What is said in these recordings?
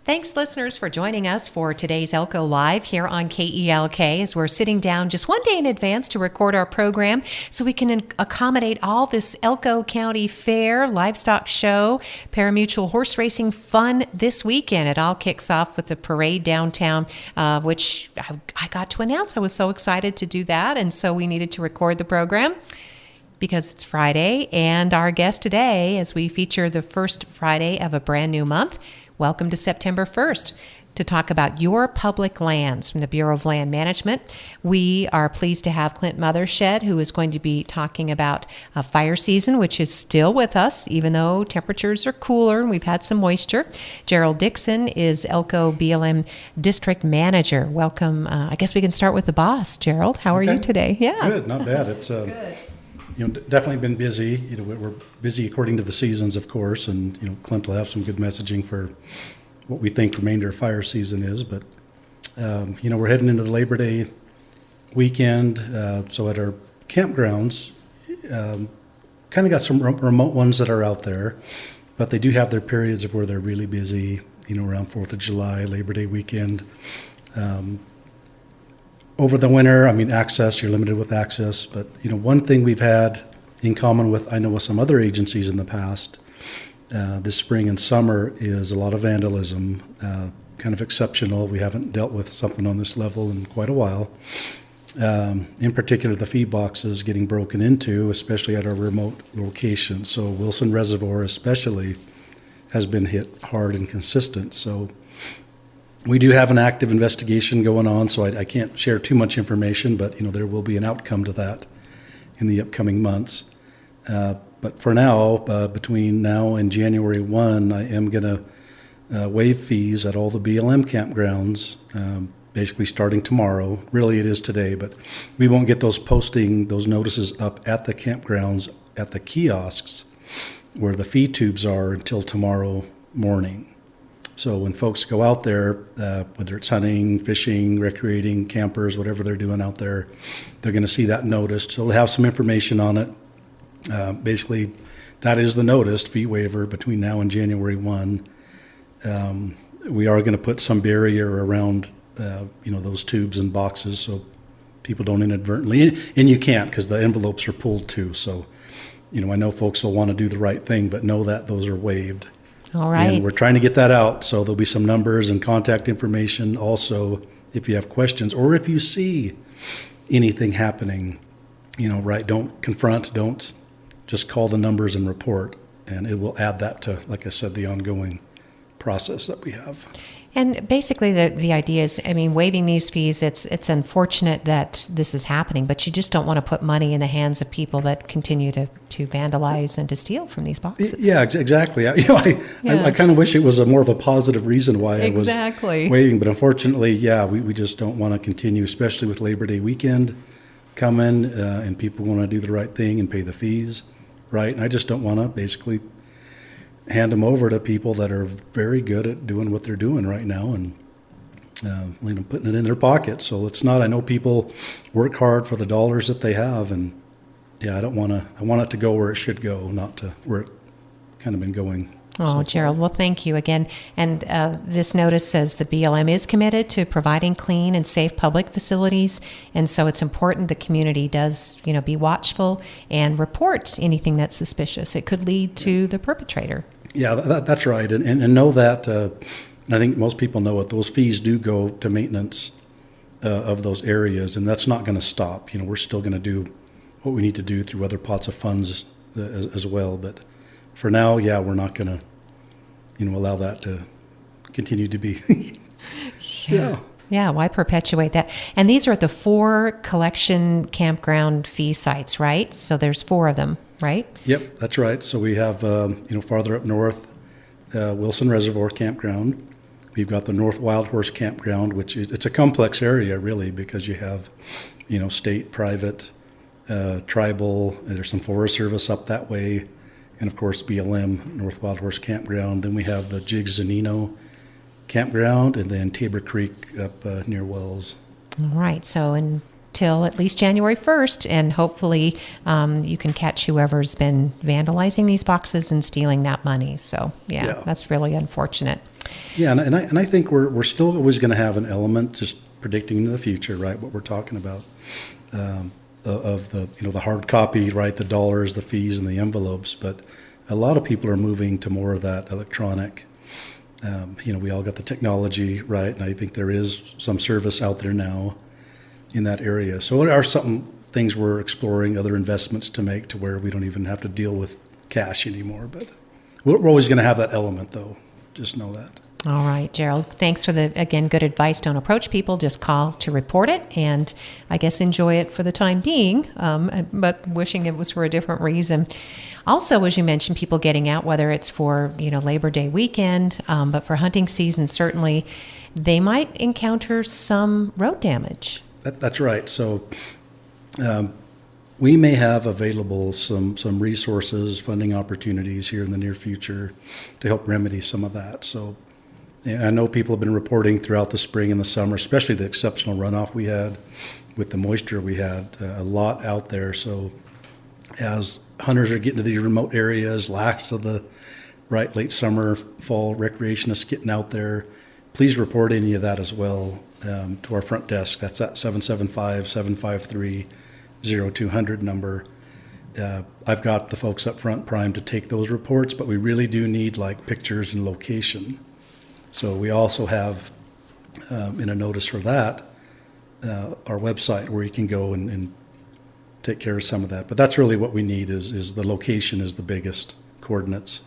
Thanks, listeners, for joining us for today's Elko Live here on KELK as we're sitting down just one day in advance to record our program so we can accommodate all this Elko County Fair, livestock show, parimutuel horse racing fun this weekend. It all kicks off with the parade downtown, which I got to announce. I was so excited to do that, and so we needed to record the program because it's Friday, and our guest today, as we feature the first Friday of a brand new month, welcome to September 1st to talk about your public lands from the Bureau of Land Management. We are pleased to have Clint Mothershed, who is going to be talking about fire season, which is still with us, even though temperatures are cooler and we've had some moisture. Gerald Dixon is Elko BLM District Manager. Welcome. I guess we can start with the boss. Gerald, how are you today? Yeah. Good, not bad. It's definitely been busy. We're busy according to the seasons, of course, and Clint will have some good messaging for what we think remainder of fire season is. But we're heading into the Labor Day weekend, so at our campgrounds, kind of got some remote ones that are out there, but they do have their periods of where they're really busy. Around 4th of July, Labor Day weekend. Over the winter, access, you're limited with access, but one thing we've had in common with some other agencies in the past, this spring and summer, is a lot of vandalism, kind of exceptional. We haven't dealt with something on this level in quite a while. In particular, the feed boxes getting broken into, especially at our remote locations. So Wilson Reservoir especially has been hit hard and consistent. So we do have an active investigation going on, so I can't share too much information, but there will be an outcome to that in the upcoming months. But for now, between now and January 1, I am going to waive fees at all the BLM campgrounds, basically starting tomorrow. Really, it is today, but we won't get those notices up at the campgrounds, at the kiosks where the feed tubes are, until tomorrow morning. So when folks go out there, whether it's hunting, fishing, recreating, campers, whatever they're doing out there, they're going to see that notice. So it'll have some information on it. Basically, that is the notice, fee waiver, between now and January 1. We are going to put some barrier around, those tubes and boxes so people don't inadvertently, and you can't because the envelopes are pulled too. So, I know folks will want to do the right thing, but know that those are waived. All right. And we're trying to get that out, so there'll be some numbers and contact information also if you have questions or if you see anything happening, don't confront, don't just call the numbers and report, and it will add that to, like I said, the ongoing process that we have. And basically the idea is, waiving these fees, it's unfortunate that this is happening, but you just don't want to put money in the hands of people that continue to vandalize and to steal from these boxes. Yeah, exactly. I kind of wish it was more of a positive reason why I was waiving, but unfortunately, we just don't want to continue, especially with Labor Day weekend coming, and people want to do the right thing and pay the fees, right? And I just don't want to basically hand them over to people that are very good at doing what they're doing right now and putting it in their pocket. So it's not. I know people work hard for the dollars that they have, and I want it to go where it should go, not to where it kind of been going. Oh, Gerald, well, thank you again. And this notice says the BLM is committed to providing clean and safe public facilities, and so it's important the community does, be watchful and report anything that's suspicious. It could lead to the perpetrator. Yeah, that's right, and know that. I think most people know it. Those fees do go to maintenance of those areas, and that's not going to stop. We're still going to do what we need to do through other pots of funds as well, but for now, we're not going to, allow that to continue to be. Yeah, why perpetuate that? And these are the 4 collection campground fee sites, right? So there's 4 of them, right? Yep, that's right. So we have, farther up north, Wilson Reservoir Campground. We've got the North Wild Horse Campground, which it's a complex area, really, because you have, state, private, tribal. There's some Forest Service up that way. And, of course, BLM, North Wild Horse Campground. Then we have the Jigs Zanino Campground, and then Tabor Creek up near Wells. All right. So, and till at least January 1st, and hopefully you can catch whoever's been vandalizing these boxes and stealing that money. So, yeah. That's really unfortunate. Yeah, and I think we're still always going to have an element just predicting into the future, right? What we're talking about of the the hard copy, right? The dollars, the fees, and the envelopes. But a lot of people are moving to more of that electronic. We all got the technology, right? And I think there is some service out there now in that area. So there are some things we're exploring, other investments to make to where we don't even have to deal with cash anymore. But we're always going to have that element, though. Just know that. All right, Gerald. Thanks for again, good advice. Don't approach people. Just call to report it, and I guess enjoy it for the time being, but wishing it was for a different reason. Also, as you mentioned, people getting out, whether it's for Labor Day weekend, but for hunting season, certainly they might encounter some road damage. That's right. So we may have available some resources, funding opportunities here in the near future to help remedy some of that. So and I know people have been reporting throughout the spring and the summer, especially the exceptional runoff we had with the moisture we had, a lot out there. So as hunters are getting to these remote areas, last of the late summer, fall recreationists getting out there, please report any of that as well to our front desk. That's at 775-753-0200 number. I've got the folks up front primed to take those reports, but we really do need pictures and location. So we also have, in a notice for that, our website where you can go and take care of some of that. But that's really what we need is the location is the biggest coordinates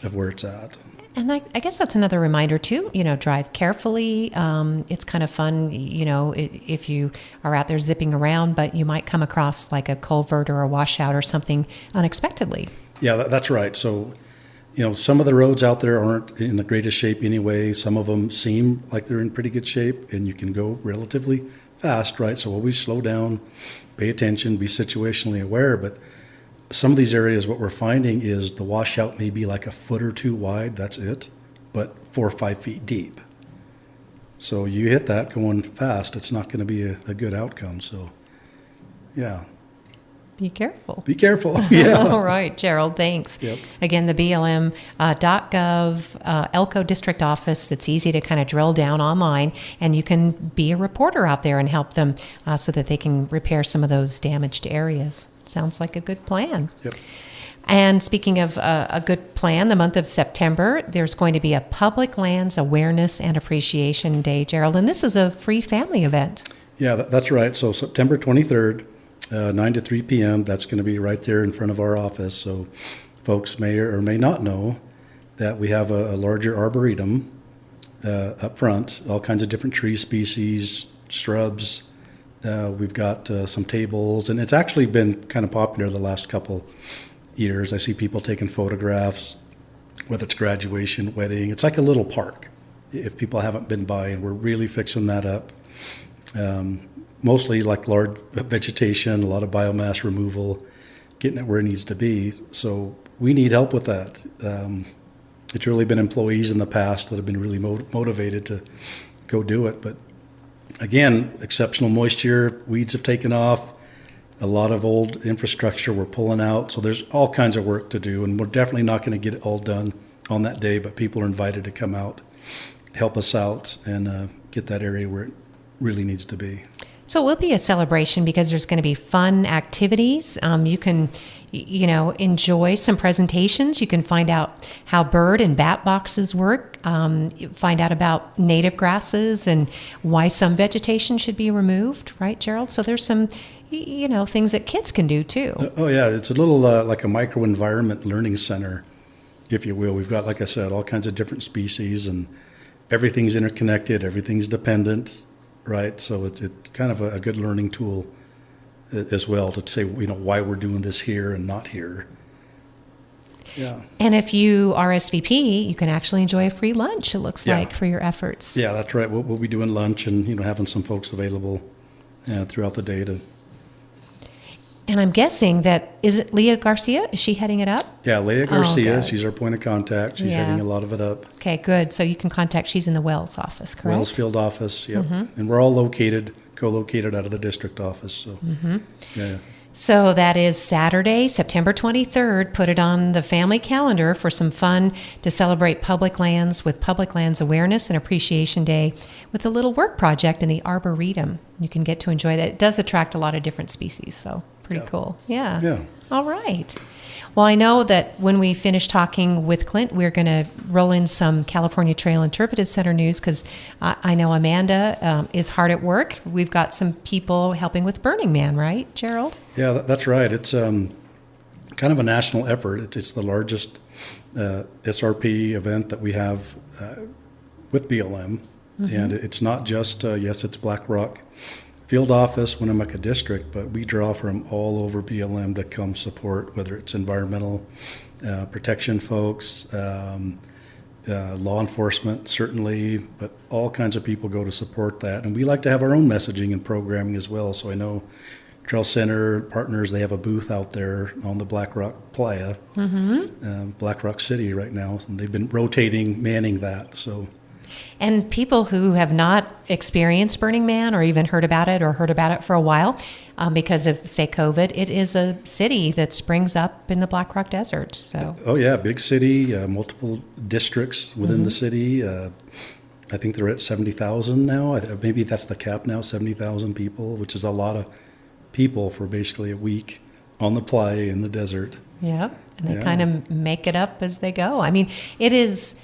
of where it's at. And I guess that's another reminder too, drive carefully. It's kind of fun, if you are out there zipping around, but you might come across a culvert or a washout or something unexpectedly. Yeah, that's right. So, some of the roads out there aren't in the greatest shape anyway. Some of them seem like they're in pretty good shape, and you can go relatively fast, right? So always slow down, pay attention, be situationally aware. But some of these areas, what we're finding is the washout may be a foot or two wide, that's it, but 4 or 5 feet deep. So you hit that going fast, it's not going to be a good outcome. So, yeah. Be careful. Be careful. Yeah. All right, Gerald, thanks. Yep. Again, the BLM.gov Elko district office, it's easy to kind of drill down online, and you can be a reporter out there and help them so that they can repair some of those damaged areas. Sounds like a good plan. Yep. And speaking of a good plan, the month of September, there's going to be a Public Lands Awareness and Appreciation Day, Gerald, and this is a free family event. Yeah, that's right. So September 23rd, 9 to 3 p.m., that's going to be right there in front of our office. So folks may or may not know that we have a larger arboretum up front, all kinds of different tree species, shrubs. We've got some tables, and it's actually been kind of popular the last couple years. I see people taking photographs, whether it's graduation, wedding. It's like a little park if people haven't been by, and we're really fixing that up. Mostly large vegetation, a lot of biomass removal, getting it where it needs to be. So we need help with that. It's really been employees in the past that have been really motivated to go do it. But again, exceptional moisture, weeds have taken off, a lot of old infrastructure we're pulling out. So there's all kinds of work to do, and we're definitely not going to get it all done on that day, but people are invited to come out, help us out, and get that area where it really needs to be. So it will be a celebration because there's going to be fun activities. You can, enjoy some presentations. You can find out how bird and bat boxes work. Find out about native grasses and why some vegetation should be removed, right, Gerald? So there's some, things that kids can do too. Oh yeah, it's a little like a microenvironment learning center, if you will. We've got, like I said, all kinds of different species, and everything's interconnected, everything's dependent. Right, so it's kind of a good learning tool as well to say, why we're doing this here and not here. Yeah. And if you RSVP, you can actually enjoy a free lunch, it looks like, for your efforts. Yeah, that's right. We'll be doing lunch and having some folks available throughout the day to. And I'm guessing that, is it Leah Garcia? Is she heading it up? Yeah, Leah Garcia. She's our point of contact. She's heading a lot of it up. Okay, good. So you can contact, she's in the Wells office, correct? Wells field office, yep. Mm-hmm. And we're all located co-located out of the district office. So, yeah. So that is Saturday, September 23rd. Put it on the family calendar for some fun to celebrate public lands with Public Lands Awareness and Appreciation Day with a little work project in the Arboretum. You can get to enjoy that. It does attract a lot of different species, so pretty cool. Yeah. Yeah. All right. Well, I know that when we finish talking with Clint, we're going to roll in some California Trail Interpretive Center news because I know Amanda is hard at work. We've got some people helping with Burning Man, right, Gerald? Yeah, that's right. It's kind of a national effort. It's the largest SRP event that we have with BLM. And it's not just, yes, it's Black Rock Field Office, Winnemucca District, but we draw from all over BLM to come support, whether it's environmental protection folks, law enforcement, certainly, but all kinds of people go to support that. And we like to have our own messaging and programming as well. So I know Trail Center partners, they have a booth out there on the Black Rock Playa, Black Rock City right now, and they've been rotating, manning that. So. And people who have not experienced Burning Man or even heard about it for a while because of, say, COVID, it is a city that springs up in the Black Rock Desert. So. Oh, yeah, big city, multiple districts within the city. I think they're at 70,000 now. Maybe that's the cap now, 70,000 people, which is a lot of people for basically a week on the playa in the desert. Yeah, and they kind of make it up as they go. I mean, it is,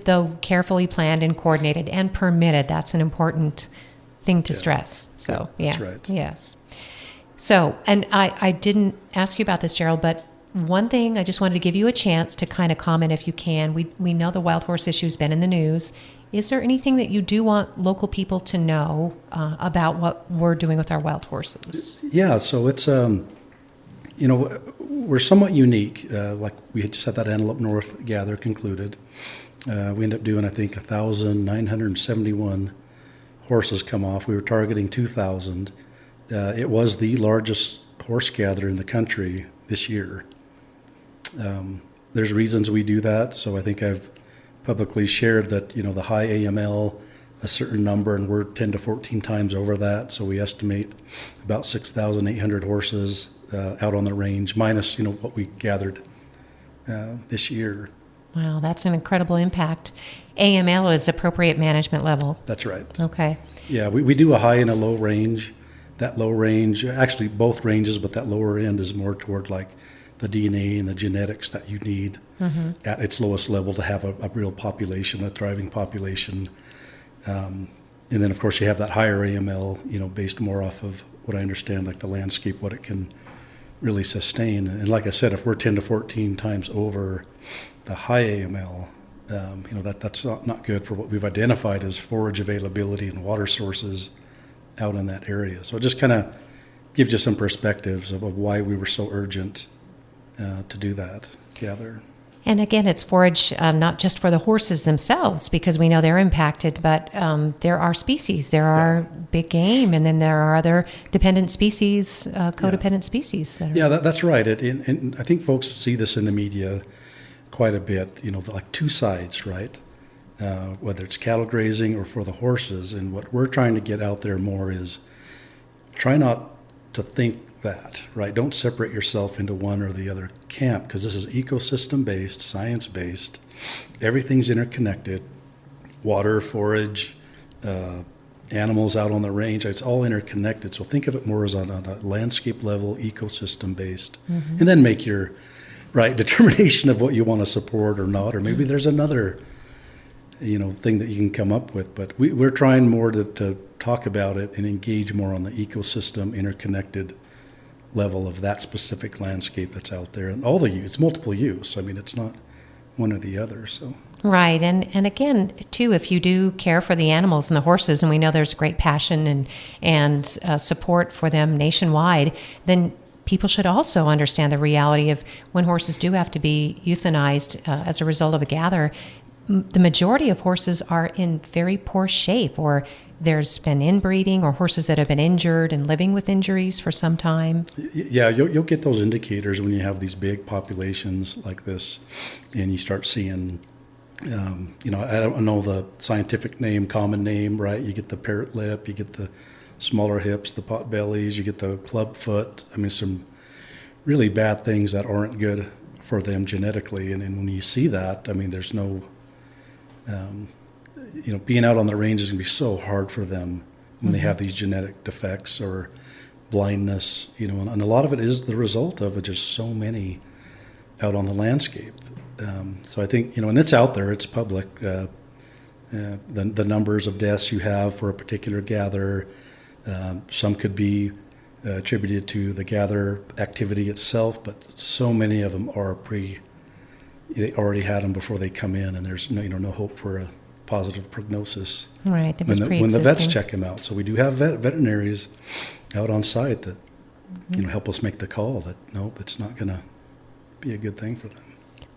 though, carefully planned and coordinated and permitted. That's an important thing to stress. So, that's right. Yes. So, and I didn't ask you about this, Gerald, but one thing I just wanted to give you a chance to kind of comment if you can. We know the wild horse issue has been in the news. Is there anything that you do want local people to know about what we're doing with our wild horses? Yeah, so it's, we're somewhat unique. Like we just had that Antelope North gather concluded. We ended up doing, I think, 1,971 horses come off. We were targeting 2,000. It was the largest horse gather in the country this year. There's reasons we do that. So I think I've publicly shared that, the high AML, a certain number, and we're 10 to 14 times over that. So we estimate about 6,800 horses out on the range, minus, what we gathered this year. Wow, that's an incredible impact. AML is appropriate management level. That's right. Okay. Yeah, we do a high and a low range. That low range, actually both ranges, but that lower end is more toward like the DNA and the genetics that you need at its lowest level to have a real population, a thriving population. And then, of course, you have that higher AML, based more off of what I understand, like the landscape, what it can really sustain. And like I said, if we're 10 to 14 times over the high AML, that's not good for what we've identified as forage availability and water sources out in that area. So it just kind of gives you some perspectives of why we were so urgent to do that gather. And again, it's forage not just for the horses themselves, because we know they're impacted, but there are species. There are big game, and then there are other dependent species, codependent species. That's right. And I think folks see this in the media quite a bit, like two sides, right? Whether it's cattle grazing or for the horses. And what we're trying to get out there more is try not to think that, right? Don't separate yourself into one or the other camp, because this is ecosystem-based, science-based. Everything's interconnected. Water, forage, animals out on the range, it's all interconnected. So think of it more as on a landscape level, ecosystem-based, and then make your determination of what you want to support or not, or maybe there's another thing that you can come up with. But we're trying more to talk about it and engage more on the ecosystem interconnected level of that specific landscape that's out there, and all the use, multiple use. I mean, it's not one or the other. So right, and again, too, if you do care for the animals and the horses, and we know there's great passion and support for them nationwide, then people should also understand the reality of when horses do have to be euthanized as a result of a gather. The majority of horses are in very poor shape, or there's been inbreeding, or horses that have been injured and living with injuries for some time. Yeah, you'll get those indicators when you have these big populations like this, and you start seeing, I don't know the scientific name, common name, right? You get the parrot lip, you get the smaller hips, the pot bellies, you get the club foot. I mean, some really bad things that aren't good for them genetically. And when you see that, I mean, there's no, being out on the range is going to be so hard for them when they have these genetic defects or blindness, and a lot of it is the result of just so many out on the landscape. So I think, and it's out there, it's public, the numbers of deaths you have for a particular gather. Some could be attributed to the gather activity itself, but so many of them are they already had them before they come in, and there's no hope for a positive prognosis. Right, that was when the vets check them out. So we do have veterinaries out on site that help us make the call that nope, it's not going to be a good thing for them.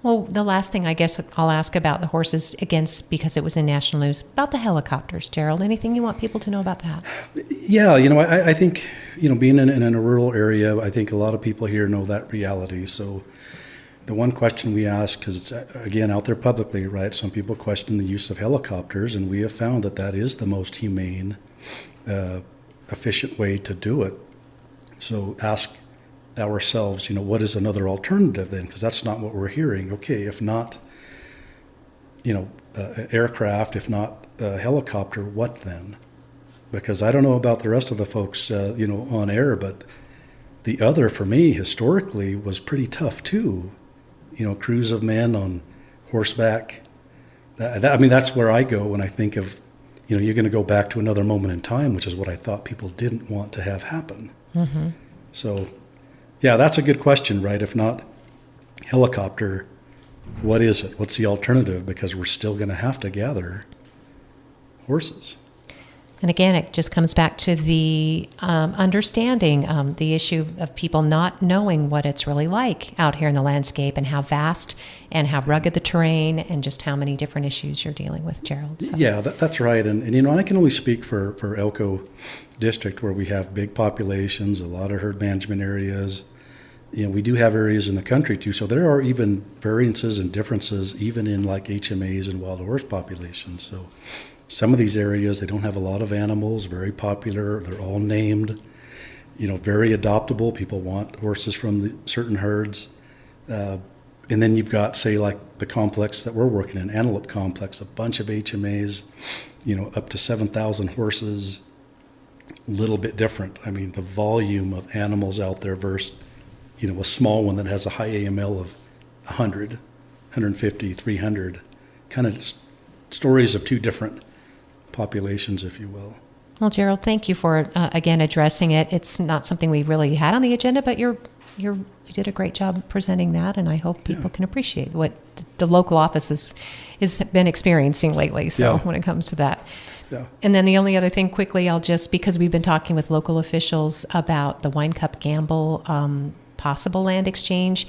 Well, the last thing I guess I'll ask about the horses, again, because it was in national news, about the helicopters, Gerald. Anything you want people to know about that? Yeah, I think, being in a rural area, I think a lot of people here know that reality. So the one question we ask, because it's, again, out there publicly, right? Some people question the use of helicopters, and we have found that is the most humane, efficient way to do it. So ask ourselves, what is another alternative then? Because that's not what we're hearing. Okay, if not, aircraft, if not helicopter, what then? Because I don't know about the rest of the folks, on air, but the other for me historically was pretty tough too. Crews of men on horseback. That's where I go when I think of, you're going to go back to another moment in time, which is what I thought people didn't want to have happen. Mm-hmm. So, yeah, that's a good question, right? If not helicopter, what is it? What's the alternative? Because we're still going to have to gather horses. And again, it just comes back to the understanding, the issue of people not knowing what it's really like out here in the landscape and how vast and how rugged the terrain and just how many different issues you're dealing with, Gerald. So. Yeah, that's right. And I can only speak for Elko District, where we have big populations, a lot of herd management areas. We do have areas in the country too, so there are even variances and differences even in like HMAs and wild horse populations. So some of these areas, they don't have a lot of animals, very popular, they're all named, very adoptable. People want horses from certain herds. And then you've got, say, like the complex that we're working in, Antelope Complex, a bunch of HMAs, up to 7,000 horses, a little bit different. I mean, the volume of animals out there versus, a small one that has a high AML of 100, 150, 300, kind of stories of two different populations, if you will. Well, Gerald, thank you for, again, addressing it. It's not something we really had on the agenda, but you did a great job presenting that, and I hope people can appreciate what the local office has been experiencing lately, so when it comes to that. Yeah. And then the only other thing quickly, because we've been talking with local officials about the Wine Cup Gamble possible land exchange,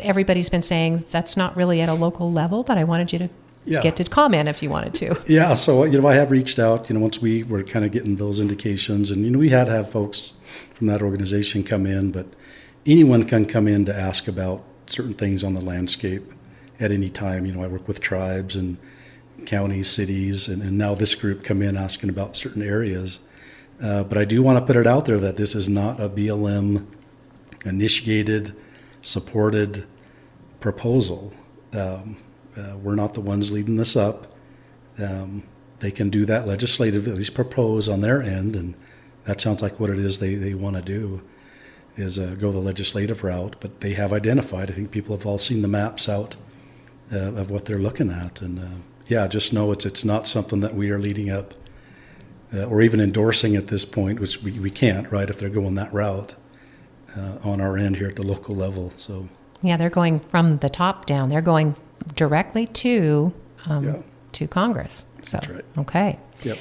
everybody's been saying that's not really at a local level, but I wanted you to get to comment if you wanted to. Yeah, so I have reached out, once we were kind of getting those indications, and we had to have folks from that organization come in, but anyone can come in to ask about certain things on the landscape at any time. I work with tribes and counties, cities, and now this group come in asking about certain areas. But I do want to put it out there that this is not a BLM initiated, supported proposal. We're not the ones leading this up. They can do that legislatively, at least propose on their end, and that sounds like what it is they want to do, is go the legislative route. But they have identified, I think people have all seen the maps out of what they're looking at. And just know it's not something that we are leading up or even endorsing at this point, which we can't, right, if they're going that route on our end here at the local level. So they're going from the top down. They're going directly to Congress. So, that's right. Okay. Yep.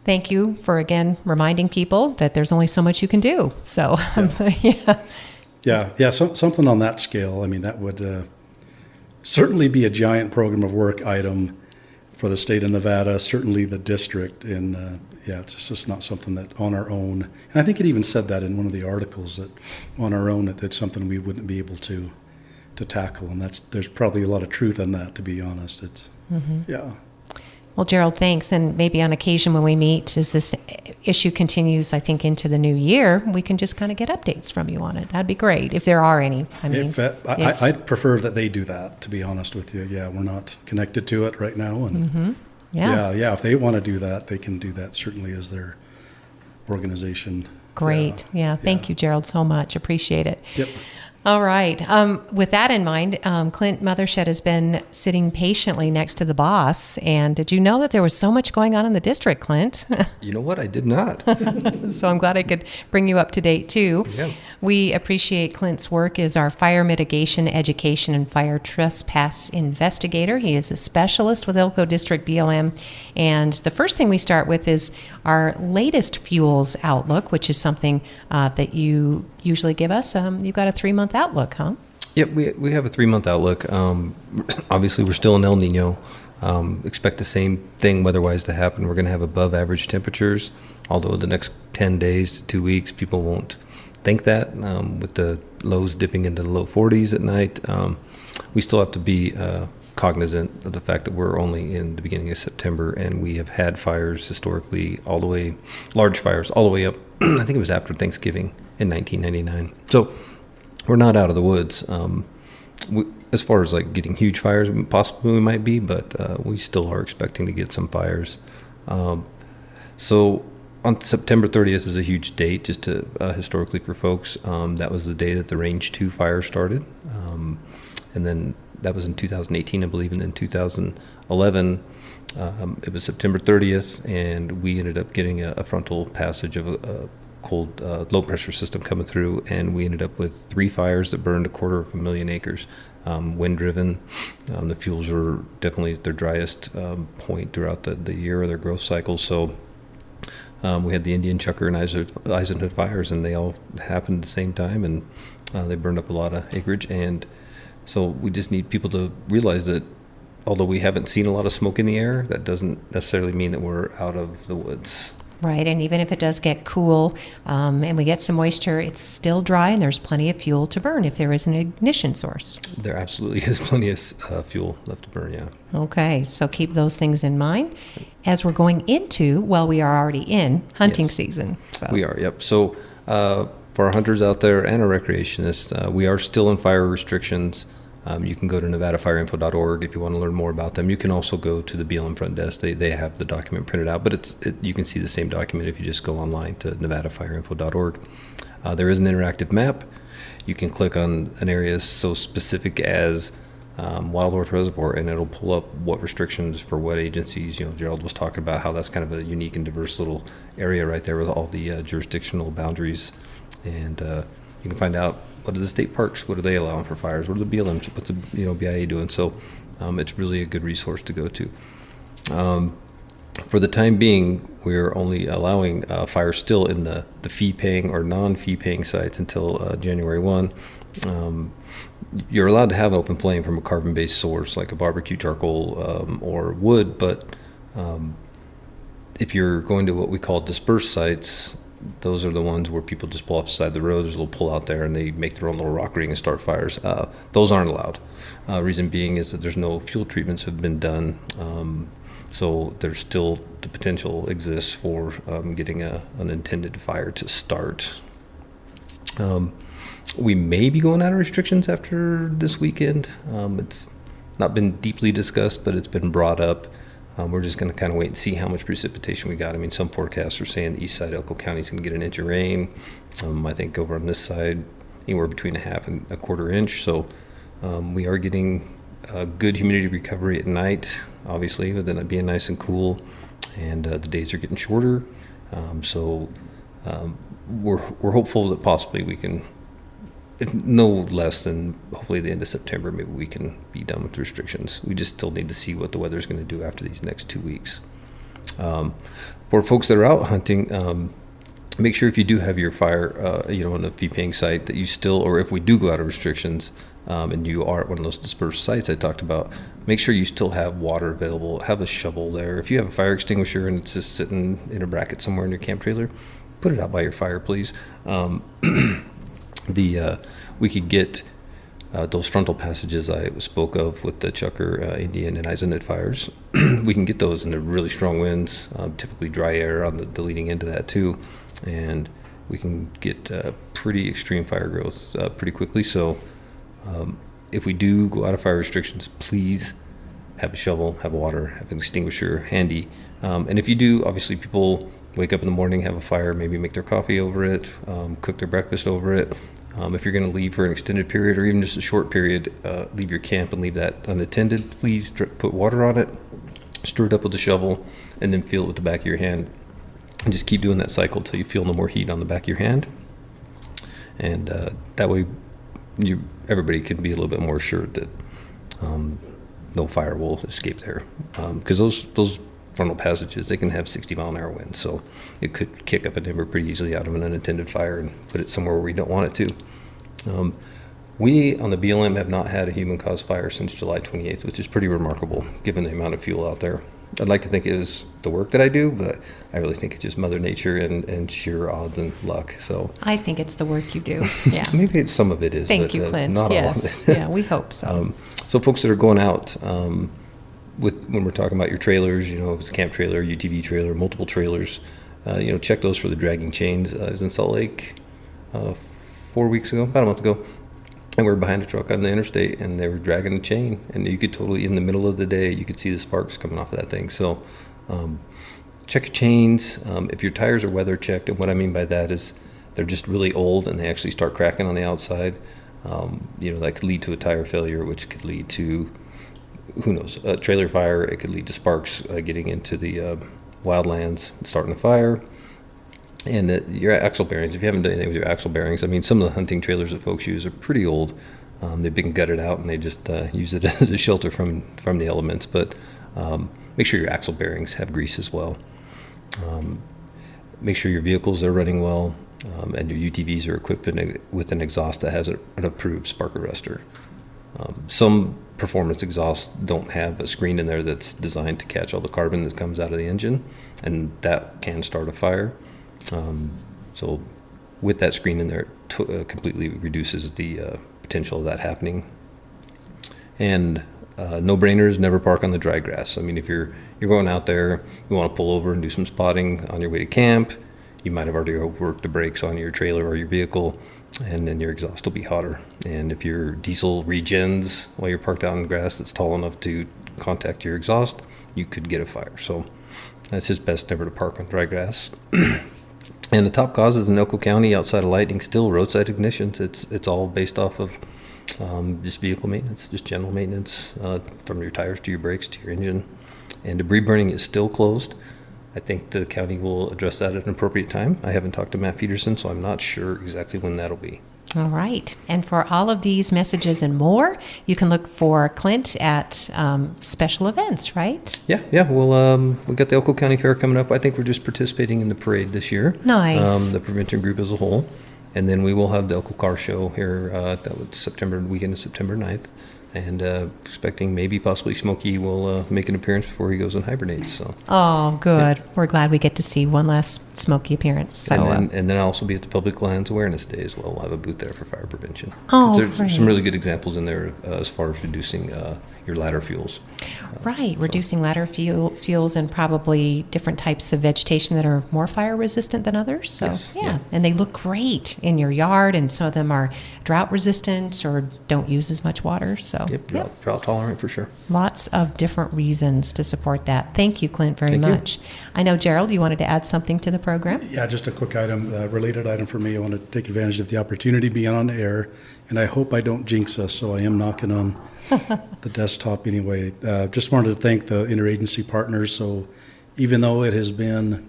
Thank you for, again, reminding people that there's only so much you can do. So, something on that scale. I mean, that would certainly be a giant program of work item for the state of Nevada, certainly the district. And it's just not something that on our own, and I think it even said that in one of the articles, that on our own, it's something we wouldn't be able to tackle. And there's probably a lot of truth in that, to be honest. Well, Gerald, thanks. And maybe on occasion when we meet, as this issue continues, I think, into the new year, we can just kind of get updates from you on it. That'd be great, if there are any. I mean, I'd prefer that they do that, to be honest with you. Yeah, we're not connected to it right now. And yeah, if they want to do that, they can do that, certainly, as their organization. Great. Yeah. Thank you, Gerald, so much. Appreciate it. Yep. All right. With that in mind, Clint, Mothershed has been sitting patiently next to the boss. And did you know that there was so much going on in the district, Clint? You know what? I did not. So I'm glad I could bring you up to date, too. Yeah. We appreciate Clint's work as our fire mitigation, education, and fire trespass investigator. He is a specialist with Elko District BLM. And the first thing we start with is our latest fuels outlook, which is something that you usually give us. You've got a 3-month outlook, huh? Yep, we have a 3-month outlook. Obviously, we're still in El Nino. Expect the same thing weather-wise to happen. We're going to have above average temperatures, although the next 10 days to 2 weeks, people won't think that. With the lows dipping into the low 40s at night, we still have to be cognizant of the fact that we're only in the beginning of September, and we have had fires historically large fires all the way up, I think it was after Thanksgiving in 1999. So we're not out of the woods. As far as like getting huge fires, possibly we might be, but we still are expecting to get some fires. So on September 30th is a huge date, just to historically for folks. That was the day that the Range 2 fire started. And then that was in 2018, I believe, and then 2011, it was September 30th, and we ended up getting a frontal passage of a cold low-pressure system coming through, and we ended up with 3 fires that burned 250,000 acres, wind-driven. The fuels were definitely at their driest point throughout the year of their growth cycle, so we had the Indian Chucker and Eisenhood fires, and they all happened at the same time, and they burned up a lot of acreage. And so we just need people to realize that although we haven't seen a lot of smoke in the air, that doesn't necessarily mean that we're out of the woods. Right, and even if it does get cool and we get some moisture, it's still dry and there's plenty of fuel to burn if there is an ignition source. There absolutely is plenty of fuel left to burn, yeah. Okay, so keep those things in mind as we're going into, well, we are already in hunting season. So. We are, yep. So for our hunters out there and our recreationists, we are still in fire restrictions. You can go to nevadafireinfo.org if you want to learn more about them. You can also go to the BLM front desk. They have the document printed out, but you can see the same document if you just go online to nevadafireinfo.org. There is an interactive map. You can click on an area so specific as Wild Horse Reservoir, and it'll pull up what restrictions for what agencies. You know, Gerald was talking about how that's kind of a unique and diverse little area right there with all the jurisdictional boundaries. And you can find out what are the state parks, what are they allowing for fires, what are the BLMs, what's the BIA doing. So it's really a good resource to go to. For the time being, we're only allowing fires still in the fee-paying or non-fee-paying sites until January 1. You're allowed to have open flame from a carbon-based source like a barbecue charcoal or wood, but if you're going to what we call dispersed sites, those are the ones where people just pull off the side of the road. There's a little pull out there and they make their own little rock ring and start fires. Those aren't allowed. Reason being is that there's no fuel treatments have been done. So there's still the potential exists for getting an intended fire to start. We may be going out of restrictions after this weekend. It's not been deeply discussed, but it's been brought up. We're just going to kind of wait and see how much precipitation we got. I mean, some forecasts are saying the east side of Elko County is going to get an inch of rain. I think over on this side, anywhere between a half and a quarter inch. So we are getting a good humidity recovery at night, obviously, but then it being nice and cool. And the days are getting shorter. So we're hopeful that possibly we can, if no less than hopefully the end of September, maybe we can be done with restrictions. We just still need to see what the weather's going to do after these next 2 weeks. For folks that are out hunting, make sure if you do have your fire, on a fee-paying site that you still, or if we do go out of restrictions, and you are at one of those dispersed sites I talked about, make sure you still have water available. Have a shovel there. If you have a fire extinguisher and it's just sitting in a bracket somewhere in your camp trailer, put it out by your fire, please. We could get those frontal passages I spoke of with the Chucker, Indian, and Eisenhower fires, we can get those in the really strong winds, typically dry air on the leading into that too, and we can get pretty extreme fire growth pretty quickly. So if we do go out of fire restrictions, please have a shovel, have water, have an extinguisher handy. And if you do, obviously people wake up in the morning, have a fire, maybe make their coffee over it, cook their breakfast over it. If you're going to leave for an extended period or even just a short period, leave your camp and leave that unattended. Please put water on it, stir it up with a shovel, and then feel it with the back of your hand. And just keep doing that cycle till you feel no more heat on the back of your hand. And that way, everybody can be a little bit more assured that no fire will escape there. Because those frontal passages, they can have 60-mile-an-hour winds, so it could kick up a timber pretty easily out of an unattended fire and put it somewhere where we don't want it to. We, on the BLM, have not had a human-caused fire since July 28th, which is pretty remarkable, given the amount of fuel out there. I'd like to think it is the work that I do, but I really think it's just Mother Nature and sheer odds and luck. So I think it's the work you do. Yeah. Maybe some of it is. Thank but, you, Clint. Not yes. all of it. Yeah, we hope so. So folks that are going out, when we're talking about your trailers, if it's a camp trailer, UTV trailer, multiple trailers, check those for the dragging chains. I was in Salt Lake 4 weeks ago, about a month ago, and we were behind a truck on the interstate, and they were dragging a chain, and you could totally, in the middle of the day, you could see the sparks coming off of that thing. So check your chains. If your tires are weather checked, and what I mean by that is they're just really old and they actually start cracking on the outside, that could lead to a tire failure, which could lead to, who knows, a trailer fire. It could lead to sparks getting into the wildlands and starting a fire. And your axle bearings, if you haven't done anything with your axle bearings, I mean, some of the hunting trailers that folks use are pretty old. They've been gutted out and they just use it as a shelter from the elements. But make sure your axle bearings have grease as well. Make sure your vehicles are running well, and your UTVs are equipped with an exhaust that has an approved spark arrestor. Some performance exhausts don't have a screen in there that's designed to catch all the carbon that comes out of the engine, and that can start a fire. So with that screen in there, it completely reduces the potential of that happening. And no-brainers, never park on the dry grass. I mean, if you're going out there, you want to pull over and do some spotting on your way to camp, you might have already overworked the brakes on your trailer or your vehicle, and then your exhaust will be hotter. And if your diesel regens while you're parked out on grass that's tall enough to contact your exhaust, you could get a fire. So it's just best never to park on dry grass. And the top causes in Elko County outside of lightning, still roadside ignitions. It's all based off of just vehicle maintenance, just general maintenance, from your tires to your brakes to your engine. And debris burning is still closed. I think the county will address that at an appropriate time. I haven't talked to Matt Peterson, so I'm not sure exactly when that'll be. All right. And for all of these messages and more, you can look for Clint at special events, right? Yeah. Well, we got the Elko County Fair coming up. I think we're just participating in the parade this year. Nice. The prevention group as a whole. And then we will have the Elko Car Show here, that was weekend of September 9th. And expecting maybe possibly Smokey will make an appearance before he goes and hibernates. So. Oh, good. Yeah. We're glad we get to see one last Smokey appearance. So, and then I'll also be at the Public Lands Awareness Day as well. We'll have a booth there for fire prevention. Oh, there's great. some really good examples in there as far as reducing your ladder fuels. Right, reducing ladder fuels and probably different types of vegetation that are more fire resistant than others. So, yes, yeah, and they look great in your yard, and some of them are drought resistant or don't use as much water. So, Drought tolerant for sure. Lots of different reasons to support that. Thank you, Clint, very Thank you. much. I know, Gerald, you wanted to add something to the program? Yeah, just a quick item, related item for me. I want to take advantage of the opportunity being on air, and I hope I don't jinx us, so I am knocking on the desktop anyway. Just wanted to thank the interagency partners. So even though it has been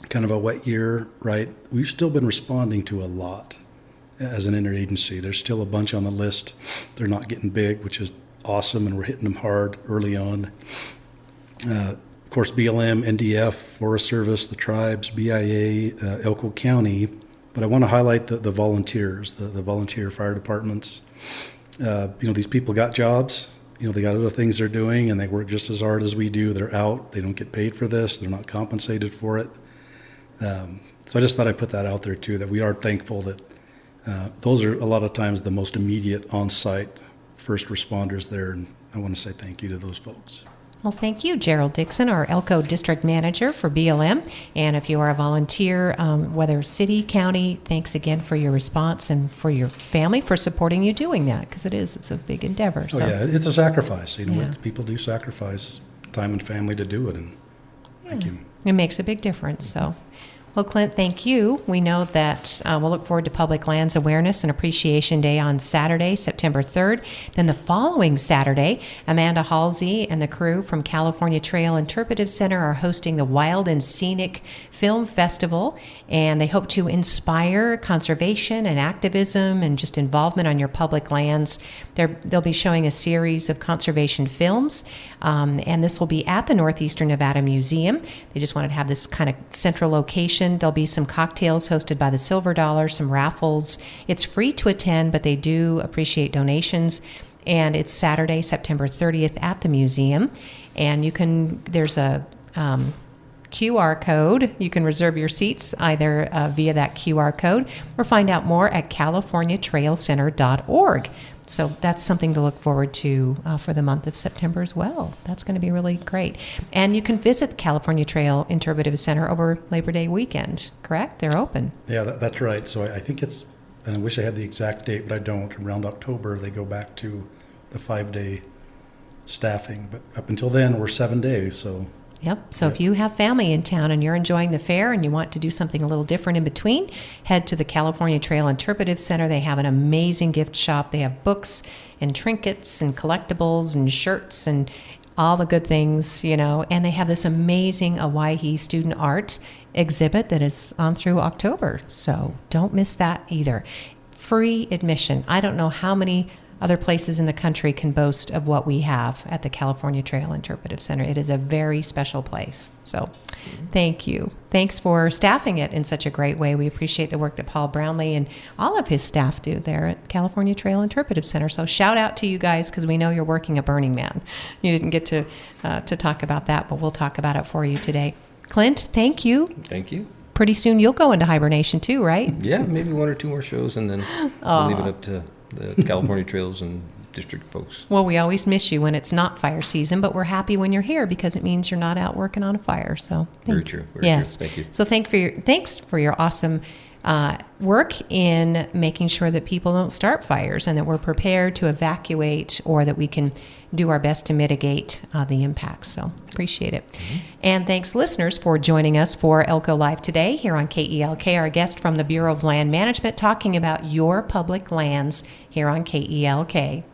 kind of a wet year, right, we've still been responding to a lot as an interagency. There's still a bunch on the list. They're not getting big, which is awesome, and we're hitting them hard early on. Of course, BLM, NDF, Forest Service, the tribes, BIA, Elko County. But I want to highlight the volunteers, the volunteer fire departments. These people got jobs. They got other things they're doing, and they work just as hard as we do. They're out. They don't get paid for this. They're not compensated for it. So I just thought I'd put that out there, too, that we are thankful that those are a lot of times the most immediate on-site first responders there, and I want to say thank you to those folks. Well, thank you, Gerald Dixon, our Elko District Manager for BLM. And if you are a volunteer, whether city, county, thanks again for your response and for your family for supporting you doing that, because it's a big endeavor. Oh, yeah, it's a sacrifice. Yeah. People do sacrifice time and family to do it, and thank you. It makes a big difference. So, well, Clint, thank you. We know that we'll look forward to Public Lands Awareness and Appreciation Day on Saturday, September 3rd. Then the following Saturday, Amanda Halsey and the crew from California Trail Interpretive Center are hosting the Wild and Scenic Film Festival, and they hope to inspire conservation and activism and just involvement on your public lands. They'll be showing a series of conservation films, and this will be at the Northeastern Nevada Museum. They just wanted to have this kind of central location. There'll be some cocktails hosted by the Silver Dollar, some raffles. It's free to attend, but they do appreciate donations. And it's Saturday, September 30th at the museum. And there's a QR code. You can reserve your seats either via that QR code or find out more at californiatrailcenter.org. So that's something to look forward to for the month of September as well. That's going to be really great. And you can visit the California Trail Interpretive Center over Labor Day weekend, correct? They're open. Yeah, that's right. So I think it's, and I wish I had the exact date, but I don't. Around October, they go back to the 5-day staffing. But up until then, we're 7 days. So Yep. So if you have family in town and you're enjoying the fair and you want to do something a little different in between, head to the California Trail Interpretive Center. They have an amazing gift shop. They have books and trinkets and collectibles and shirts and all the good things, and they have this amazing Hawaii student art exhibit that is on through October. So don't miss that either. Free admission. I don't know how many other places in the country can boast of what we have at the California Trail Interpretive Center. It is a very special place. So thank you. Thanks for staffing it in such a great way. We appreciate the work that Paul Brownlee and all of his staff do there at California Trail Interpretive Center. So shout out to you guys, because we know you're working a Burning Man. You didn't get to talk about that, but we'll talk about it for you today. Clint, thank you. Thank you. Pretty soon you'll go into hibernation too, right? Yeah, maybe 1 or 2 more shows, and then we'll leave it up to the California Trails and district folks. Well, we always miss you when it's not fire season, but we're happy when you're here because it means you're not out working on a fire. So very true. Yes. Thank you. So thanks for your awesome work in making sure that people don't start fires and that we're prepared to evacuate, or that we can do our best to mitigate the impacts. So appreciate it. Mm-hmm. And thanks, listeners, for joining us for Elko Live today here on KELK. Our guest from the Bureau of Land Management talking about your public lands here on KELK.